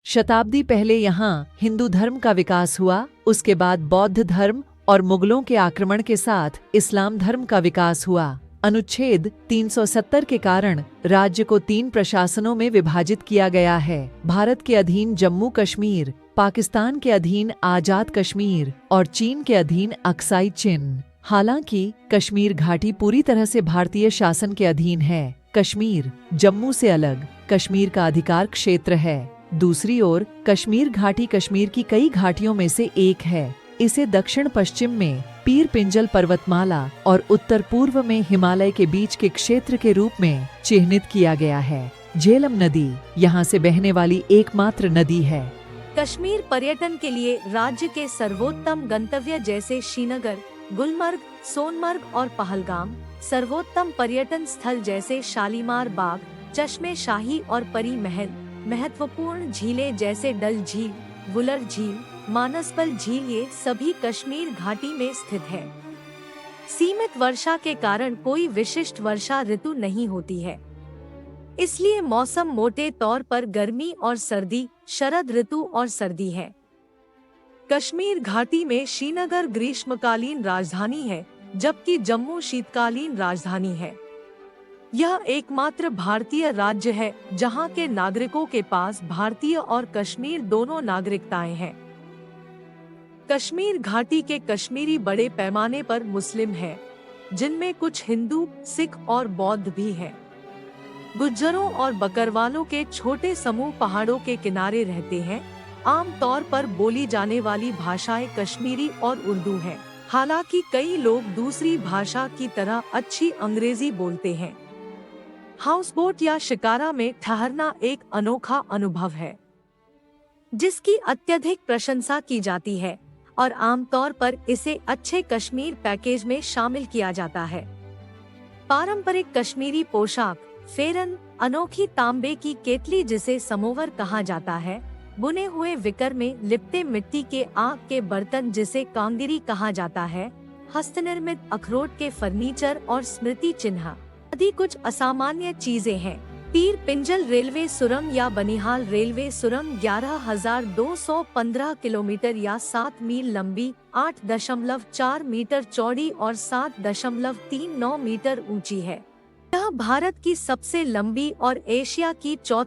शताब्दी पहले यहाँ हिंदू धर्म का विकास हुआ, उसके बाद बौद्ध धर्म और मुगलों के आक्रमण के साथ इस्लाम धर्म का विकास हुआ। अनुच्छेद 370 के कारण राज्य को 3 प्रशासनों में विभाजित किया गया है। भारत के अधीन जम्मू कश्मीर, पाकिस्तान के अधीन आजाद कश्मीर और चीन के अधीन अक्साई चिन। हालांकि कश्मीर घाटी पूरी तरह से भारतीय शासन के अधीन है। कश्मीर जम्मू से अलग कश्मीर का अधिकार क्षेत्र है। दूसरी ओर कश्मीर घाटी कश्मीर की कई घाटियों में से एक है। इसे दक्षिण पश्चिम में पीर पिंजल पर्वतमाला और उत्तर पूर्व में हिमालय के बीच के क्षेत्र के रूप में चिह्नित किया गया है। झेलम नदी यहाँ से बहने वाली एकमात्र नदी है। कश्मीर पर्यटन के लिए राज्य के सर्वोत्तम गंतव्य जैसे श्रीनगर, गुलमर्ग, सोनमर्ग और पहलगाम, सर्वोत्तम पर्यटन स्थल जैसे शालीमार बाग, चश्मे शाही और परी महल, महत्वपूर्ण झीलें जैसे डल झील, वुलर झील, मानसबल झील, ये सभी कश्मीर घाटी में स्थित है। सीमित वर्षा के कारण कोई विशिष्ट वर्षा ऋतु नहीं होती है, इसलिए मौसम मोटे तौर पर गर्मी और सर्दी, शरद ऋतु और सर्दी है। कश्मीर घाटी में श्रीनगर ग्रीष्मकालीन राजधानी है, जबकि जम्मू शीतकालीन राजधानी है। यह एकमात्र भारतीय राज्य है जहां के नागरिकों के पास भारतीय और कश्मीर दोनों नागरिकताएं हैं। कश्मीर घाटी के कश्मीरी बड़े पैमाने पर मुस्लिम हैं, जिनमें कुछ हिंदू, सिख और बौद्ध भी हैं। गुज्जरों और बकरवालों के छोटे समूह पहाड़ों के किनारे रहते हैं। आमतौर पर बोली जाने वाली भाषाएं कश्मीरी और उर्दू हैं। हालांकि कई लोग दूसरी भाषा की तरह अच्छी अंग्रेजी बोलते हैं। हाउसबोट या शिकारा में ठहरना एक अनोखा अनुभव है, जिसकी अत्यधिक प्रशंसा की जाती है और आमतौर पर इसे अच्छे कश्मीर पैकेज में शामिल किया जाता है। पारंपरिक कश्मीरी पोशाक, फेरन, अनोखी तांबे की केतली जिसे समोवर कहा जाता है, बुने हुए विकर में लिपटे मिट्टी के आग के बर्तन जिसे कांगिरी कहा जाता है, हस्तनिर्मित अखरोट के फर्नीचर और स्मृति चिन्ह आदि कुछ असामान्य चीजें हैं। पीर पिंजल रेलवे सुरंग या बनिहाल रेलवे सुरंग 11,215 किलोमीटर या 7 मील लंबी, 8.4 मीटर चौड़ी और 7.39 मीटर ऊंची है। यह भारत की सबसे लंबी और एशिया की चौथी